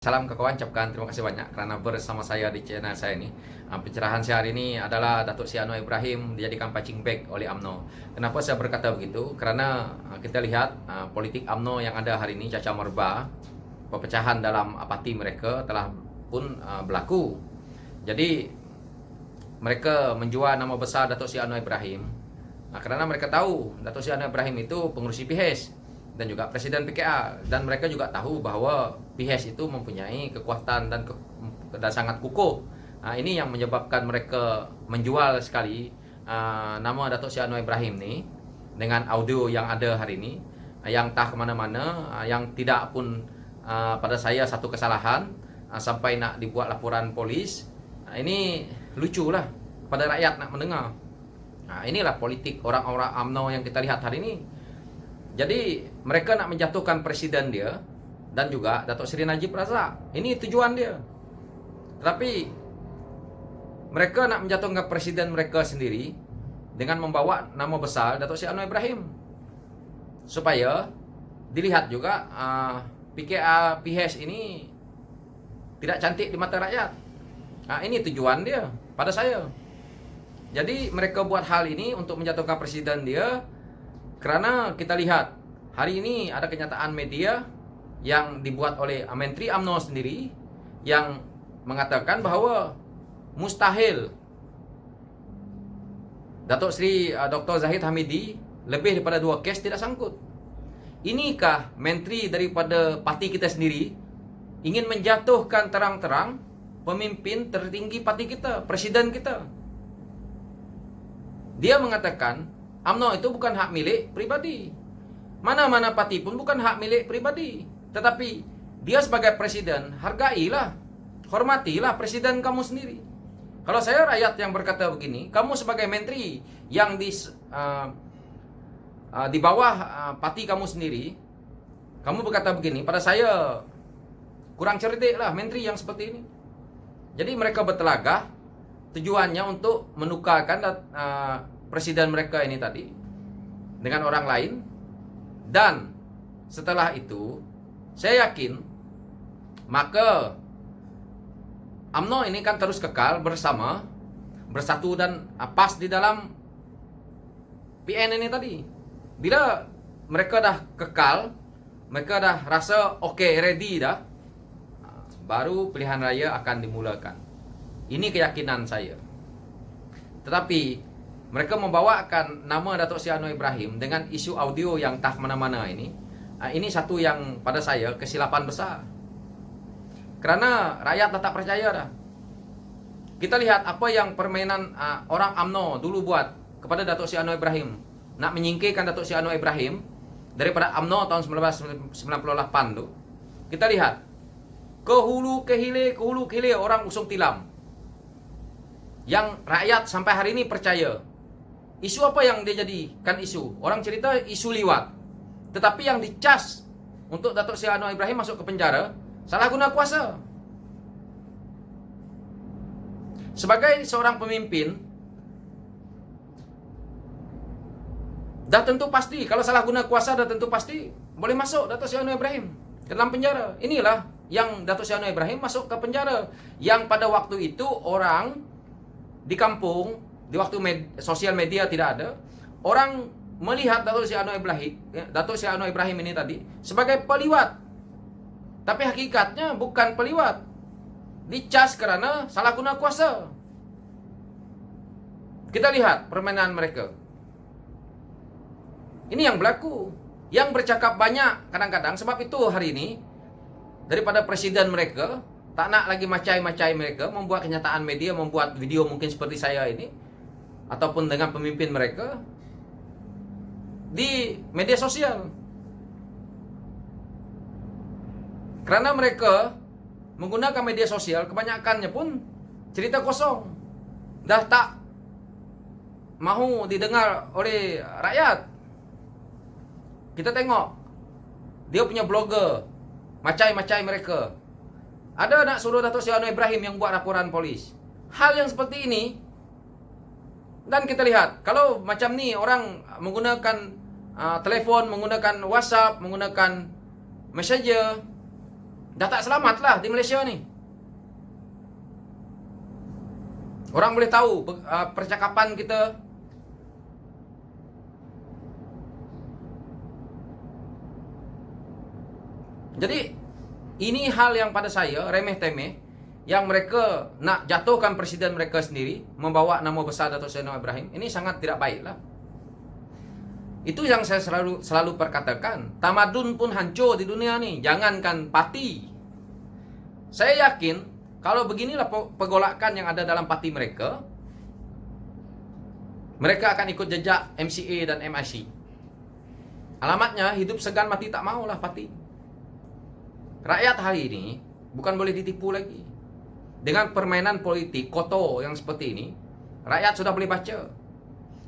Salam kawan, ucapkan terima kasih banyak karena bersama saya di channel saya ini. Pencerahan saya hari ini adalah Datuk Seri Anwar Ibrahim dijadikan punching bag oleh UMNO. Kenapa saya berkata begitu? Karena kita lihat politik UMNO yang ada hari ini cacah merba, perpecahan dalam parti mereka telah pun berlaku. Jadi mereka menjual nama besar Datuk Seri Anwar Ibrahim karena mereka tahu Datuk Seri Anwar Ibrahim itu pengurusi PHS dan juga Presiden PKA, dan mereka juga tahu bahwa PHS itu mempunyai kekuatan dan sangat kukuh. Ini yang menyebabkan mereka menjual sekali nama Datuk Seri Anwar Ibrahim ni dengan audio yang ada hari ini, yang tak kemana-mana, yang tidak pun pada saya satu kesalahan sampai nak dibuat laporan polis. Ini lucu lah pada rakyat nak mendengar. Inilah politik orang-orang UMNO yang kita lihat hari ini. Jadi mereka nak menjatuhkan presiden dia dan juga Datuk Seri Najib Razak. Ini tujuan dia. Tetapi mereka nak menjatuhkan presiden mereka sendiri dengan membawa nama besar Datuk Seri Anwar Ibrahim, supaya dilihat juga PKA PHS ini tidak cantik di mata rakyat. Ini tujuan dia pada saya. Jadi mereka buat hal ini untuk menjatuhkan presiden dia. Kerana kita lihat hari ini ada kenyataan media yang dibuat oleh Menteri UMNO sendiri yang mengatakan bahawa mustahil Datuk Seri Dr. Zahid Hamidi lebih daripada 2 kes tidak sangkut. Inikah menteri daripada parti kita sendiri ingin menjatuhkan terang-terang pemimpin tertinggi parti kita, presiden kita? Dia mengatakan UMNO itu bukan hak milik pribadi. Mana-mana parti pun bukan hak milik pribadi. Tetapi dia sebagai presiden, hargailah, hormatilah presiden kamu sendiri. Kalau saya rakyat yang berkata begini, kamu sebagai menteri yang di bawah parti kamu sendiri, kamu berkata begini, pada saya kurang cerdik lah menteri yang seperti ini. Jadi mereka bertelagah tujuannya untuk menukarkan presiden mereka ini tadi dengan orang lain. Dan setelah itu saya yakin maka UMNO ini kan terus kekal bersama, bersatu dan pas di dalam PN ini tadi. Bila mereka dah kekal, mereka dah rasa okay, ready dah, baru pilihan raya akan dimulakan. Ini keyakinan saya. Tetapi mereka membawakan nama Datuk Seri Anwar Ibrahim dengan isu audio yang tak mana-mana ini. Ini satu yang pada saya kesilapan besar. Kerana rakyat tak percaya dah. Kita lihat apa yang permainan orang UMNO dulu buat kepada Datuk Seri Anwar Ibrahim. Nak menyingkirkan Datuk Seri Anwar Ibrahim daripada UMNO tahun 1998 tu. Kita lihat ke hulu ke hilir orang usung tilam. Yang rakyat sampai hari ini percaya. Isu apa yang dia jadikan isu? Orang cerita isu liwat. Tetapi yang dicas untuk Datuk Seri Anwar Ibrahim masuk ke penjara, salah guna kuasa. Sebagai seorang pemimpin, dah tentu pasti, kalau salah guna kuasa dah tentu pasti boleh masuk Datuk Seri Anwar Ibrahim ke dalam penjara. Inilah yang Datuk Seri Anwar Ibrahim masuk ke penjara. Yang pada waktu itu orang di kampung, di waktu sosial media tidak ada, orang melihat Datuk Seri Anwar Ibrahim ini tadi sebagai peliwat. Tapi hakikatnya bukan peliwat. Dicas kerana salah guna kuasa. Kita lihat permainan mereka. Ini yang berlaku. Yang bercakap banyak kadang-kadang, sebab itu hari ini daripada presiden mereka tak nak lagi macai-macai mereka, membuat kenyataan media, membuat video mungkin seperti saya ini, ataupun dengan pemimpin mereka di media sosial. Kerana mereka menggunakan media sosial, kebanyakannya pun cerita kosong. Dah tak mahu didengar oleh rakyat. Kita tengok dia punya blogger, macai-macai mereka. Ada nak suruh Datuk Seri Anwar Ibrahim yang buat laporan polis. Hal yang seperti ini. Dan kita lihat, kalau macam ni orang menggunakan telefon, menggunakan WhatsApp, menggunakan Messenger, dah tak selamat lah di Malaysia ni. Orang boleh tahu percakapan kita. Jadi ini hal yang pada saya remeh-temeh, yang mereka nak jatuhkan presiden mereka sendiri, membawa nama besar Datuk Seri Anwar Ibrahim. Ini sangat tidak baik lah. Itu yang saya selalu perkatakan. Tamadun pun hancur di dunia ni, jangankan parti. Saya yakin kalau beginilah pergolakan yang ada dalam parti mereka, mereka akan ikut jejak MCA dan MIC. Alamatnya hidup segan mati tak maulah parti. Rakyat hari ini bukan boleh ditipu lagi. Dengan permainan politik kotor yang seperti ini, rakyat sudah boleh baca.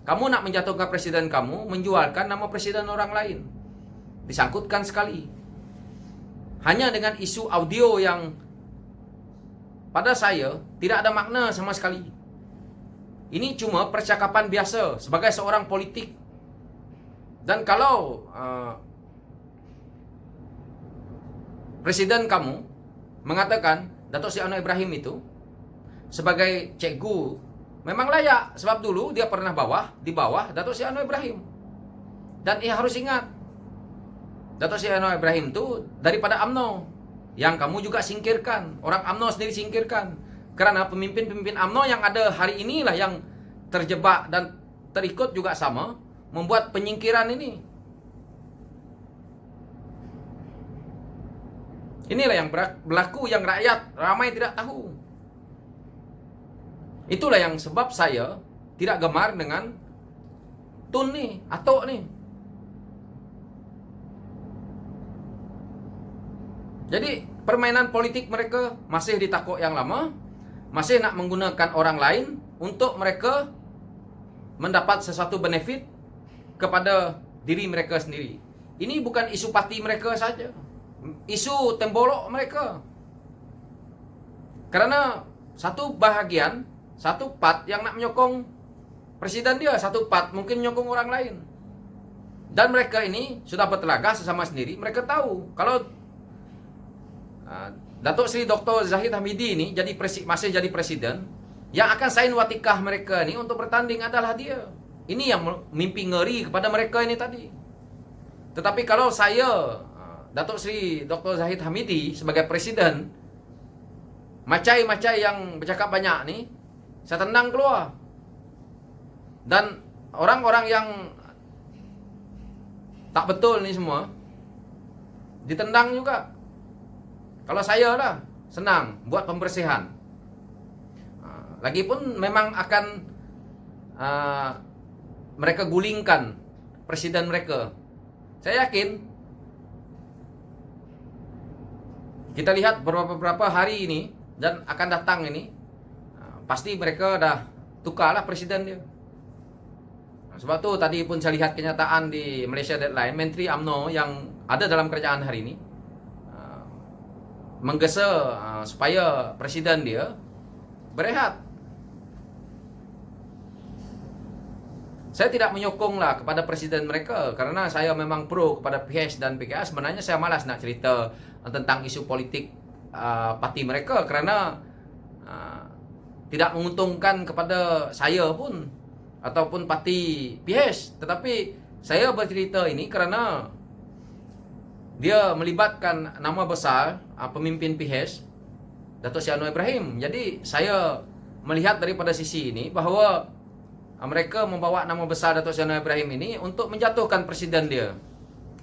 Kamu nak menjatuhkan presiden kamu, menjualkan nama presiden orang lain. Disangkutkan sekali. Hanya dengan isu audio yang pada saya tidak ada makna sama sekali. Ini cuma percakapan biasa sebagai seorang politik. Dan kalau presiden kamu mengatakan Datuk Seri Anwar Ibrahim itu sebagai cikgu memang layak, sebab dulu dia pernah di bawah Datuk Seri Anwar Ibrahim. Dan ia harus ingat, Datuk Seri Anwar Ibrahim itu daripada UMNO yang kamu juga singkirkan. Orang UMNO sendiri singkirkan. Kerana pemimpin-pemimpin UMNO yang ada hari inilah yang terjebak dan terikut juga sama membuat penyingkiran ini. Inilah yang berlaku yang rakyat ramai tidak tahu. Itulah yang sebab saya tidak gemar dengan Tun ni, Atok ni. Jadi permainan politik mereka masih di takuk yang lama, masih nak menggunakan orang lain untuk mereka mendapat sesuatu benefit kepada diri mereka sendiri. Ini bukan isu parti mereka saja, isu tembolok mereka. Kerana satu bahagian, satu part yang nak menyokong presiden dia, satu part mungkin menyokong orang lain. Dan mereka ini sudah bertelaga sesama sendiri. Mereka tahu kalau Datuk Seri Dr. Zahid Hamidi ini masih jadi presiden, yang akan sign watikah mereka ni untuk bertanding adalah dia. Ini yang mimpi ngeri kepada mereka ini tadi. Tetapi kalau saya Datuk Seri Dr. Zahid Hamidi sebagai presiden, macai-macai yang bercakap banyak ni saya tendang keluar. Dan orang-orang yang tak betul ni semua ditendang juga. Kalau saya lah senang buat pembersihan. Lagipun memang akan mereka gulingkan presiden mereka. Saya yakin kita lihat beberapa hari ini dan akan datang ini, pasti mereka dah tukarlah presiden dia. Sebab tu tadi pun saya lihat kenyataan di Malaysia Deadline, Menteri UMNO yang ada dalam kerajaan hari ini menggesa supaya presiden dia berehat. Saya tidak menyokonglah kepada presiden mereka, kerana saya memang pro kepada PH dan PKS. Sebenarnya saya malas nak cerita tentang isu politik parti mereka, kerana tidak menguntungkan kepada saya pun ataupun parti PH. Tetapi saya bercerita ini kerana dia melibatkan nama besar pemimpin PH, Datuk Seri Anwar Ibrahim. Jadi saya melihat daripada sisi ini bahawa mereka membawa nama besar Datuk Seri Anwar Ibrahim ini untuk menjatuhkan presiden dia.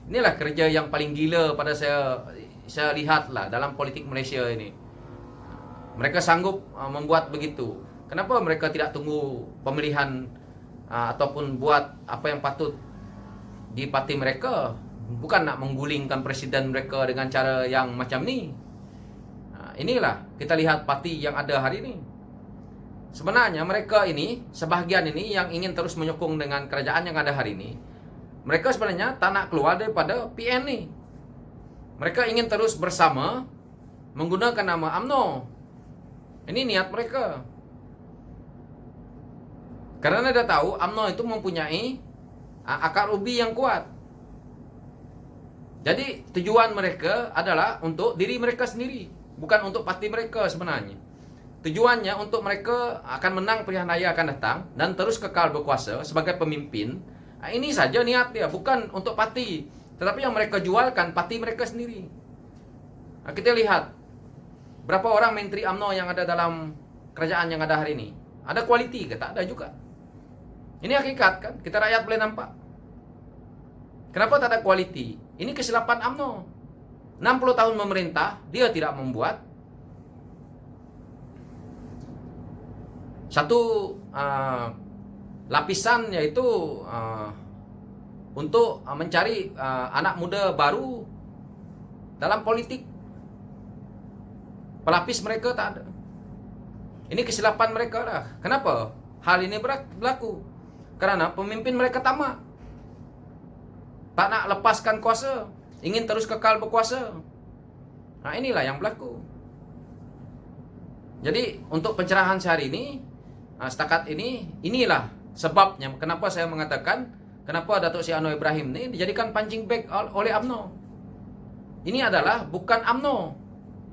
Inilah kerja yang paling gila pada saya lihatlah dalam politik Malaysia ini. Mereka sanggup membuat begitu. Kenapa mereka tidak tunggu pemilihan ataupun buat apa yang patut di parti mereka? Bukan nak menggulingkan presiden mereka dengan cara yang macam ni. Inilah kita lihat parti yang ada hari ini. Sebenarnya mereka ini, sebahagian ini yang ingin terus menyokong dengan kerajaan yang ada hari ini, mereka sebenarnya tak nak keluar daripada PN ni. Mereka ingin terus bersama menggunakan nama UMNO. Ini niat mereka. Karena dia tahu UMNO itu mempunyai akar ubi yang kuat. Jadi tujuan mereka adalah untuk diri mereka sendiri, bukan untuk parti mereka sebenarnya. Tujuannya untuk mereka akan menang pilihan raya akan datang dan terus kekal berkuasa sebagai pemimpin. Ini saja niat dia, bukan untuk parti. Tetapi yang mereka jualkan parti mereka sendiri. Kita lihat berapa orang menteri UMNO yang ada dalam kerajaan yang ada hari ini. Ada kualiti ke? Tak ada juga. Ini hakikat kan, kita rakyat boleh nampak. Kenapa tak ada kualiti? Ini kesilapan UMNO. 60 tahun memerintah, dia tidak membuat satu lapisan, yaitu untuk mencari anak muda baru dalam politik. Pelapis mereka tak ada. Ini kesilapan mereka lah. Kenapa hal ini berlaku? Karena pemimpin mereka tamak, tak nak lepaskan kuasa, ingin terus kekal berkuasa. Nah, inilah yang berlaku. Jadi untuk pencerahan sehari ini, setakat ini, inilah sebabnya kenapa saya mengatakan kenapa Datuk Seri Anwar Ibrahim ini dijadikan punching bag oleh UMNO. Ini adalah bukan UMNO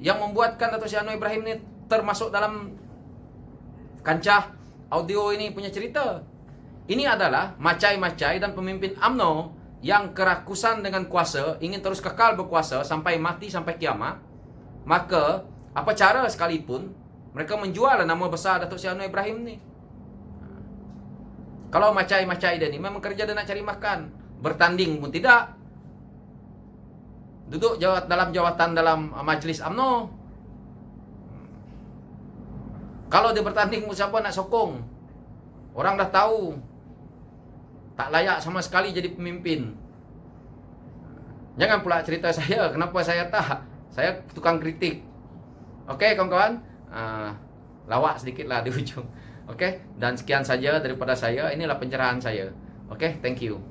yang membuatkan Datuk Seri Anwar Ibrahim ini termasuk dalam kancah audio ini punya cerita. Ini adalah macai-macai dan pemimpin UMNO yang kerakusan dengan kuasa, ingin terus kekal berkuasa sampai mati, sampai kiamat. Maka apa cara sekalipun mereka menjual nama besar Datuk Seri Anwar Ibrahim ni. Kalau macai-macai dia ni memang kerja dia nak cari makan, bertanding pun tidak, duduk dalam jawatan dalam majlis UMNO. Kalau dia bertanding, siapa nak sokong? Orang dah tahu tak layak sama sekali jadi pemimpin. Jangan pula cerita saya, kenapa saya tak? Saya tukang kritik. Oke kawan-kawan, lawak sedikit lah di ujung. Oke, dan sekian saja daripada saya. Inilah pencerahan saya. Oke, thank you.